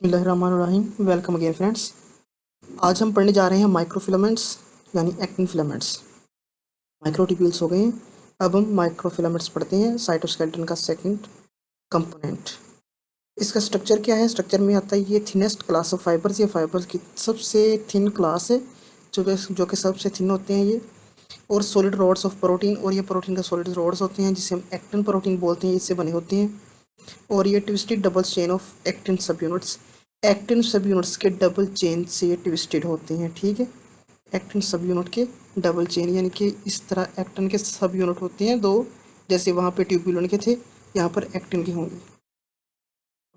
बिस्मिल्लाहिर्रहमानिर्रहीम। Welcome again friends. आज हम पढ़ने जा रहे हैं माइक्रोफिलामेंट्स यानी एक्टिन फिलामेंट्स। माइक्रोट्यूब्यूल्स हो गए हैं, अब हम माइक्रोफिलामेंट्स पढ़ते हैं, साइटोस्केलेटन का सेकंड कंपोनेंट। इसका स्ट्रक्चर क्या है? स्ट्रक्चर में आता है ये थिनेस्ट क्लास ऑफ फाइबर्स। ये फाइबर्स की सबसे थिन क्लास है, जो कि सबसे थिन होते हैं ये। और सॉलिड रोड्स ऑफ प्रोटीन, और ये प्रोटीन का सॉलिड रोड्स होते हैं जिसे हम एक्टिन प्रोटीन बोलते हैं, इससे बने होते हैं। और ये twisted double chain of actin सब यूनिट्स, एक्टिन सब यूनिट्स के डबल चेन से ये ट्विस्टेड होते हैं। ठीक है, एक्टिन सब यूनिट के डबल चेन, यानी कि इस तरह एक्टिन के सब यूनिट होते हैं दो, जैसे वहाँ पे ट्यूब्यूलिन के थे, यहाँ पर एक्टिन के होंगे।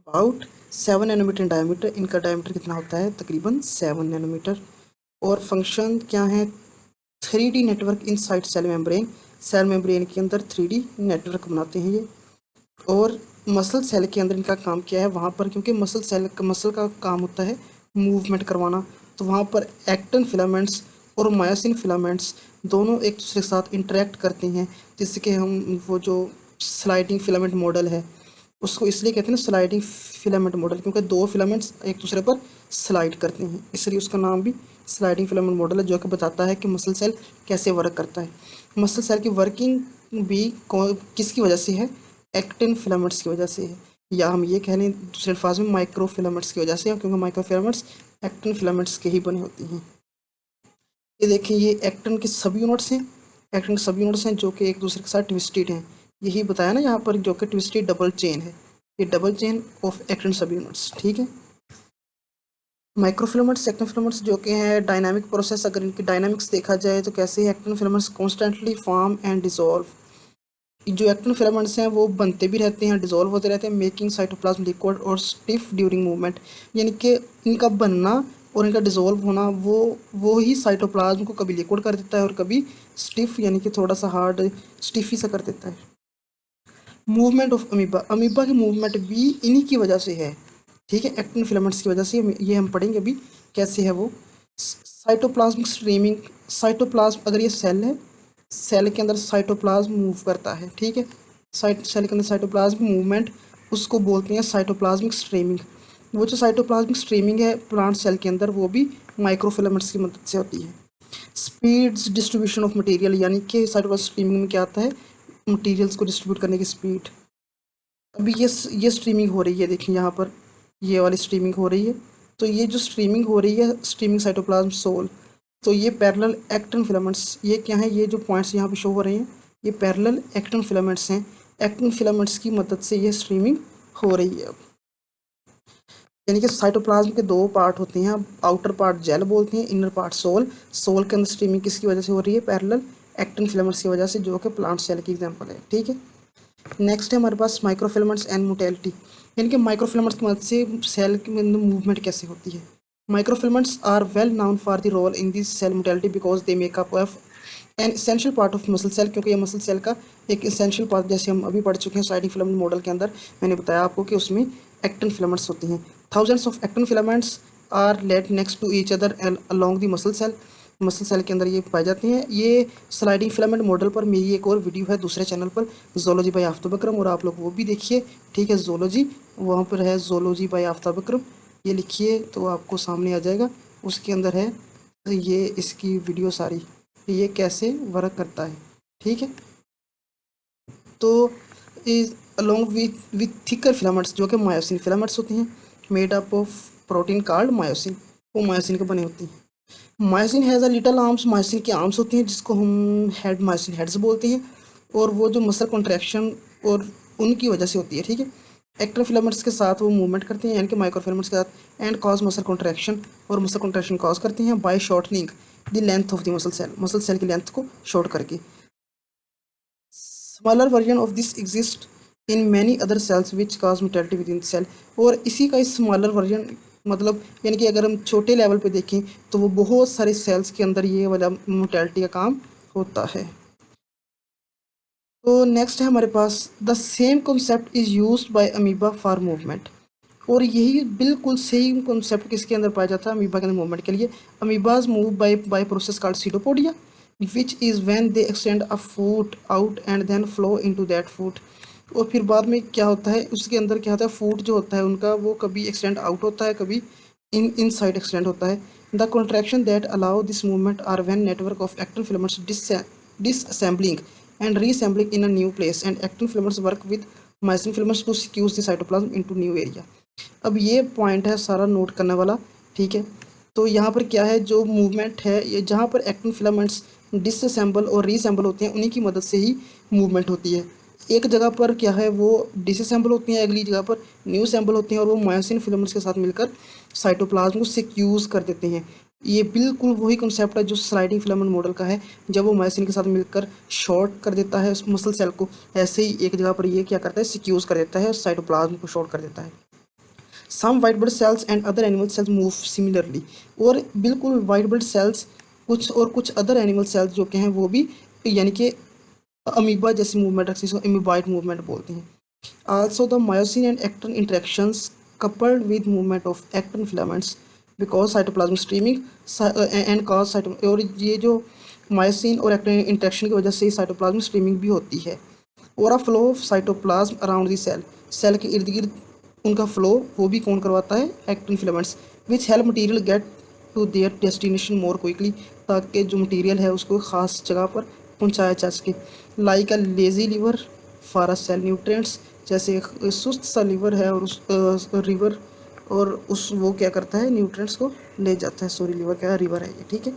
अबाउट 7 नैनोमीटर इन डायमीटर, इनका डायमीटर कितना होता है? तकरीबन 7 नैनोमीटर। और फंक्शन क्या है? 3D network inside cell membrane, cell membrane के अंदर 3D नेटवर्क बनाते हैं ये। और मसल सेल के अंदर इनका काम क्या है? वहाँ पर क्योंकि मसल का काम होता है मूवमेंट करवाना, तो वहाँ पर एक्टिन फिलामेंट्स और मायोसिन फिलामेंट्स दोनों एक दूसरे के साथ इंटरेक्ट करते हैं, जिससे कि हम वो जो स्लाइडिंग फिलामेंट मॉडल है उसको इसलिए कहते हैं स्लाइडिंग फिलामेंट मॉडल, क्योंकि दो फिलामेंट्स एक दूसरे पर स्लाइड करते हैं, इसलिए उसका नाम भी स्लाइडिंग फिलामेंट मॉडल है, जो कि बताता है कि मसल सेल कैसे वर्क करता है। मसल सेल की वर्किंग भी किसकी वजह से है? एक्टिन फिलामेंट्स की वजह से है, या हम ये कह लें दूसरे अल्फाज में माइक्रो फिलामेंट्स की वजह से, क्योंकि माइक्रो फिलामेंट्स एक्टिन फिलामेंट्स के ही बने होती हैं। ये देखिए, ये एक्टिन के सब यूनिट्स हैं, एक्टिन के सब यूनिट्स हैं जो कि एक दूसरे के साथ ट्विस्टेड हैं। यही बताया ना यहाँ पर, जो कि ट्विस्टेड डबल चेन है, ये डबल चेन ऑफ एक्टिन सब यूनिट्स। ठीक है, माइक्रोफिलामेंट्स एक्टिन फिलामेंट्स जो कि हैं डायनामिक प्रोसेस, अगर इनकी डायनामिक्स देखा जाए तो कैसे actin filaments constantly form and dissolve. जो एक्टिन फिलामेंट्स हैं वो बनते भी रहते हैं, डिसॉल्व होते रहते हैं, मेकिंग साइटोप्लाज्म लिक्विड और स्टिफ ड्यूरिंग मूवमेंट। यानी कि इनका बनना और इनका डिसॉल्व होना वो ही साइटोप्लाज्म को कभी लिक्विड कर देता है और कभी स्टिफ, यानी कि थोड़ा सा हार्ड स्टिफी सा कर देता है। मूवमेंट ऑफ अमीबा, अमीबा की मूवमेंट भी इन्हीं की वजह से है। ठीक है, एक्टिन फिलामेंट्स की वजह से, ये हम पढ़ेंगे अभी कैसे है वो। साइटोप्लाज्मिक स्ट्रीमिंग, साइटोप्लाज्म अगर ये सेल है, सेल के अंदर साइटोप्लाज्म मूव करता है। ठीक है, सेल के अंदर साइटोप्लाज्म मूवमेंट, उसको बोलते हैं साइटोप्लाज्मिक स्ट्रीमिंग। वो जो साइटोप्लाज्मिक स्ट्रीमिंग है प्लांट सेल के अंदर, वो भी माइक्रोफिलामेंट्स की मदद से होती है। स्पीड्स डिस्ट्रीब्यूशन ऑफ मटेरियल, यानी कि साइटोप्लाज्मिक स्ट्रीमिंग में क्या आता है? मटेरियल्स को डिस्ट्रीब्यूट करने की स्पीड। अभी ये स्ट्रीमिंग हो रही है, देखिए यहाँ पर ये वाली स्ट्रीमिंग हो रही है, तो ये जो स्ट्रीमिंग हो रही है स्ट्रीमिंग साइटोप्लाज्म सोल, तो ये पैरेलल एक्टिन फिलामेंट्स, ये क्या है? ये जो पॉइंट्स यहाँ पे शो हो रहे हैं ये पैरेलल एक्टिन फिलामेंट्स हैं। एक्टिन फिलामेंट्स की मदद से ये स्ट्रीमिंग हो रही है। अब यानी कि साइटोप्लाज्म के दो पार्ट होते हैं, आउटर पार्ट जेल बोलते हैं, इनर पार्ट सोल। सोल के अंदर स्ट्रीमिंग किसकी वजह से हो रही है? पैरेलल एक्टिन फिलामेंट्स की वजह से, जो कि प्लांट सेल की एग्जाम्पल है। ठीक है, नेक्स्ट है हमारे पास माइक्रोफिलामेंट्स एंड मोटेलिटी, यानी कि माइक्रोफिलामेंट्स की मदद से सेल के अंदर मूवमेंट कैसे होती है। Microfilaments are well known for the role in this cell motility because they make up of an essential part of muscle cell, क्योंकि ये मसल सेल का एक इसेंशियल पार्ट, जैसे हम अभी पढ़ चुके हैं स्लाइडिंग फिलामेंट मॉडल के अंदर, मैंने बताया आपको कि उसमें एक्टिन फिलामेंट्स होती हैं। Thousands of actin filaments are laid next to each other along the muscle cell, muscle cell के अंदर ये पाए जाते हैं। ये स्लाइडिंग फिलामेंट मॉडल पर मेरी एक और वीडियो है दूसरे चैनल पर, जोलॉजी बाय आफ्ताब अकरम, और आप लोग वो भी देखिए। ठीक है, जोलॉजी, वहाँ पर है जोलॉजी बाय आफ्ताब अकरम, ये लिखिए तो आपको सामने आ जाएगा, उसके अंदर है ये इसकी वीडियो सारी, ये कैसे वर्क करता है। ठीक है, तो is along with thicker filaments, जो कि मायोसिन फिलामेंट्स होती हैं, made up of protein card myosin, वो मायोसिन के बने होती हैं। Myosin has a little arms, myosin की आर्म्स होती हैं जिसको हम हेड, मायोसिन हेड्स बोलते हैं, और वो जो मसल कॉन्ट्रैक्शन और उनकी वजह से होती है। ठीक है, एक्टिन फिलामेंट्स के साथ वो मूवमेंट करते हैं, यानी कि माइक्रोफिलामेंट्स के साथ, एंड कॉज मसल कॉन्ट्रैक्शन, और मसल कॉन्ट्रैक्शन कॉज करते हैं by shortening the length of the muscle cell की लेंथ को शॉर्ट करके। Smaller version of this exist in many other cells which cause motility within cell, और इसी का smaller version, मतलब यानी कि अगर हम छोटे लेवल पे देखें तो वो बहुत सारे सेल्स के अंदर ये वाला मोटेलिटी का काम होता है। तो नेक्स्ट है हमारे पास, the same concept is used by amoeba for movement, और यही बिल्कुल सेम कॉन्सेप्ट किसके अंदर पाया जाता है? अमीबा के अंदर मूवमेंट के लिए। Amoebas move by process called pseudopodia, which is when they extend a foot out and then flow into that foot, और फिर बाद में क्या होता है, उसके अंदर क्या होता है, फूड जो होता है उनका वो कभी एक्सटेंड आउट होता है, कभी इन साइड एक्सटेंड होता है। The contraction that allow this movement are when network of actin filaments disassembling and reassembling in a new place and actin filaments work with myosin filaments to squeeze the cytoplasm into new area। अब ये point है सारा note करने वाला, ठीक है। तो यहाँ पर क्या है, जो मूवमेंट है ये जहाँ पर एक्टिन फिलामेंट्स डिसअसेंबल और रीअसेंबल होते हैं उन्हीं की मदद से ही मूवमेंट होती है। एक जगह पर क्या है वो डिसअसेंबल होती हैं, अगली जगह पर न्यू असेंबल होती हैं और वो मायोसिन फिलामेंट्स के साथ मिलकर साइटोप्लाज्म को सिक्यूज कर देते हैं। ये बिल्कुल वही कंसेप्ट है जो स्लाइडिंग फिलामेंट मॉडल का है, जब वो मायोसिन के साथ मिलकर शॉर्ट कर देता है मसल सेल को, ऐसे ही एक जगह पर ये क्या करता है, सिक्यूज कर देता है और साइटोप्लाज्म को शॉर्ट कर देता है। Some white blood cells and other animal cells move similarly, और बिल्कुल वाइट ब्लड सेल्स कुछ अदर एनिमल सेल्स जो कि हैं वो भी यानी कि अमीबा जैसी मूवमेंट रखती है, इसको अमीबाइड मूवमेंट बोलते हैं। Also the myosin and actin interactions coupled with movement of actin filaments because cytoplasm streaming and cause cyto, और ये जो मायोसिन और एक्टिन इंटरेक्शन की वजह से साइटोप्लाज्म स्ट्रीमिंग भी होती है। और a flow of cytoplasm around the cell, cell के इर्द गिर्द उनका फ्लो वो भी कौन करवाता है, actin filaments, which help material get to their destination more quickly, ताकि जो मटीरियल है उसको ख़ास जगह पर पहुंचाया जा सके। Like a lazy river for a cell nutrients, जैसे एक सुस्त सा लिवर है और उस रिवर, और उस वो क्या करता है, न्यूट्रिएंट्स को ले जाता है। सॉरी लिवर क्या है, रिवर है ये, ठीक है।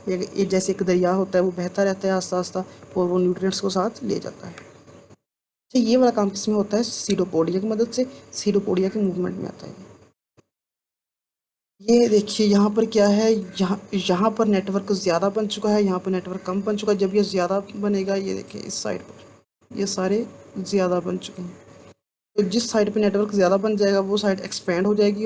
ये जैसे एक दरिया होता है, वो बहता रहता है आस्ता आस्ता और वो न्यूट्रिएंट्स को साथ ले जाता है। तो ये वाला काम किसमें होता है, सीडोपोडिया की मदद से, सीडोपोडिया के मूवमेंट में आता है। ये देखिए यहाँ पर क्या है, यहाँ यहाँ पर नेटवर्क ज़्यादा बन चुका है, यहाँ पर नेटवर्क कम बन चुका है। जब ये ज़्यादा बनेगा, ये देखिए इस साइड पर ये सारे ज़्यादा बन चुके हैं। तो जिस साइड पे नेटवर्क ज़्यादा बन जाएगा वो साइड एक्सपेंड हो जाएगी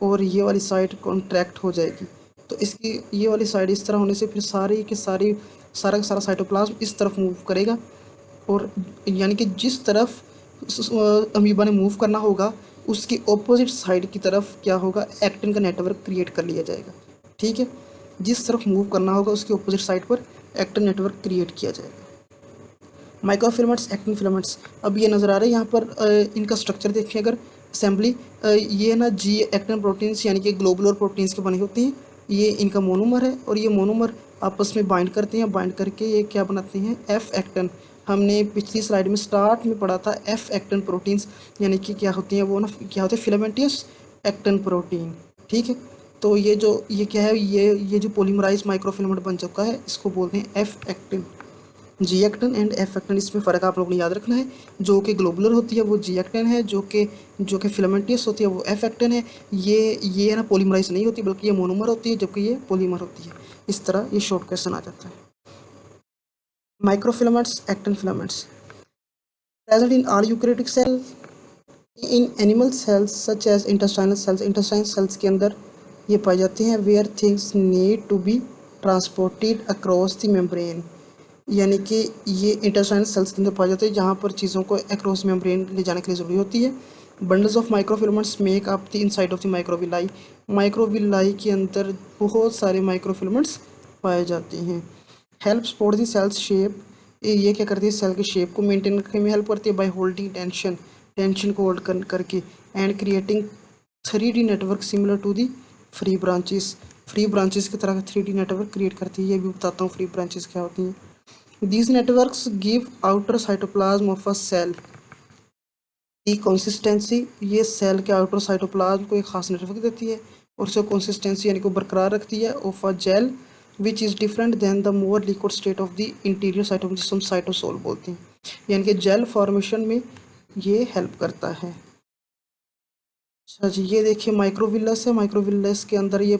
और ये वाली साइड कॉन्ट्रैक्ट हो जाएगी। तो इसकी ये वाली साइड इस तरह होने से फिर सारी की सारी सारा का सारा साइटोप्लाज्म इस तरफ मूव करेगा, और यानी कि जिस तरफ अमीबा ने मूव करना होगा उसकी ऑपोजिट साइड की तरफ क्या होगा, एक्टिन का नेटवर्क क्रिएट कर लिया जाएगा, ठीक है। जिस तरफ मूव करना होगा उसकी ऑपोजिट साइड पर एक्टिन नेटवर्क क्रिएट किया जाएगा। माइक्रोफिलामेंट्स, एक्टिन फिलामेंट्स, अब ये नज़र आ रहा है यहाँ पर इनका स्ट्रक्चर देखें अगर, असेंबली, ये ना जी एक्टिन प्रोटीन्स यानी कि ग्लोबुलर प्रोटीन्स के बने होते हैं। ये इनका मोनोमर है और ये मोनोमर आपस में बाइंड करते हैं, बाइंड करके ये क्या बनाते हैं, एफ एक्टिन। हमने पिछली स्लाइड में स्टार्ट में पढ़ा था एफ एक्टिन प्रोटीन्स, यानी कि क्या होती हैं वो ना, क्या होते हैं, फिलामेंटियस एक्टिन प्रोटीन, ठीक है। तो ये क्या है, ये जो पोलीमराइज माइक्रोफिलामेंट बन चुका है इसको बोलते हैं F actin. G actin and F actin, इसमें फ़र्क आप लोगों ने याद रखना है। जो कि ग्लोबुलर होती है वो जी एक्टिन है, जो कि फिलामेंटियस होती है वो एफ एक्टिन है। ये है ना पॉलीमराइज नहीं होती बल्कि ये मोनोमर होती है, जबकि ये पॉलीमर होती है। इस तरह ये शॉर्ट क्वेश्चन आ जाता है। Microfilaments, actin filaments present in all eukaryotic cell, in animal cells such as intestinal cells, intestinal cells के अंदर ये पाए जाते हैं। Where things need to be transported across the membrane, यानी कि ये इंटेस्टाइनल सेल्स के अंदर पाए जाते हैं जहाँ पर चीज़ों को अक्रॉस मेम्ब्रेन ले जाने के लिए ज़रूरी होती है। Bundles of microfilaments make up the inside of the microvilli, microvilli के अंदर बहुत सारे माइक्रोफिलामेंट्स पाए जाते हैं। Help support the cell's shape, ये क्या करती है, सेल के शेप को मेंटेन रखने में हेल्प करती है। बाय होल्डिंग टेंशन, टेंशन को होल्ड करके, and creating 3D network similar to the tree branches, tree branches की तरह 3D नेटवर्क क्रिएट करती है। ये भी बताता हूँ फ्री ब्रांचेस क्या होती हैं। These networks give outer cytoplasm of a cell the consistency, ये सेल के आउटर साइटोप्लाज्म को एक खास नेटवर्क देती है और उसको कंसिस्टेंसी यानी को बरकरार रखती है। Of a gel which is different than the more liquid state of the interior cytoplasm, जिसको हम साइटोसोल बोलते हैं, यानी कि जेल फॉर्मेशन में ये हेल्प करता है। अच्छा जी, ये देखिए माइक्रोविलस है, माइक्रोविलस के अंदर ये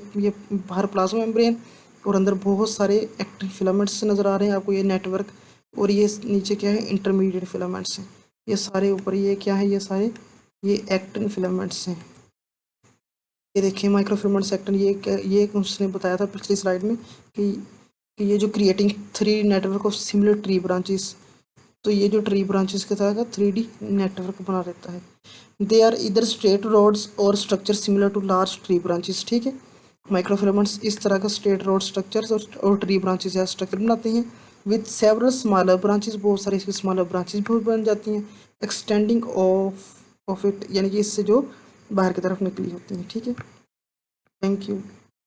बाहर प्लाज्मा मेम्ब्रेन और अंदर बहुत सारे एक्टिन फिलामेंट्स नज़र आ रहे हैं आपको, ये नेटवर्क, और ये नीचे क्या है, इंटरमीडिएट फिलामेंट्स हैं। ये सारे ऊपर ये क्या है, ये सारे ये एक्टिन फिलामेंट्स हैं। ये देखिए माइक्रोफिलामेंट्स एक्टिन, ये उसने बताया था पिछली स्लाइड में कि ये जो creating 3 network of similar tree branches, तो ये जो ट्री ब्रांचेस के तरह का 3D नेटवर्क बना रहता है। दे आर इधर स्ट्रेट रोड्स और structure similar to large tree branches, ठीक है। माइक्रोफिलामेंट्स इस तरह का स्ट्रेट रोड स्ट्रक्चर्स और ट्री ब्रांचेस या स्ट्रक्चर बनाते हैं विद सेवरल स्मॉलर ब्रांचेस, बहुत सारी इसकी स्मॉलर ब्रांचेस भी बन जाती हैं। एक्सटेंडिंग ऑफ इट, यानी कि इससे जो बाहर की तरफ निकली होती हैं। ठीक है, थैंक यू।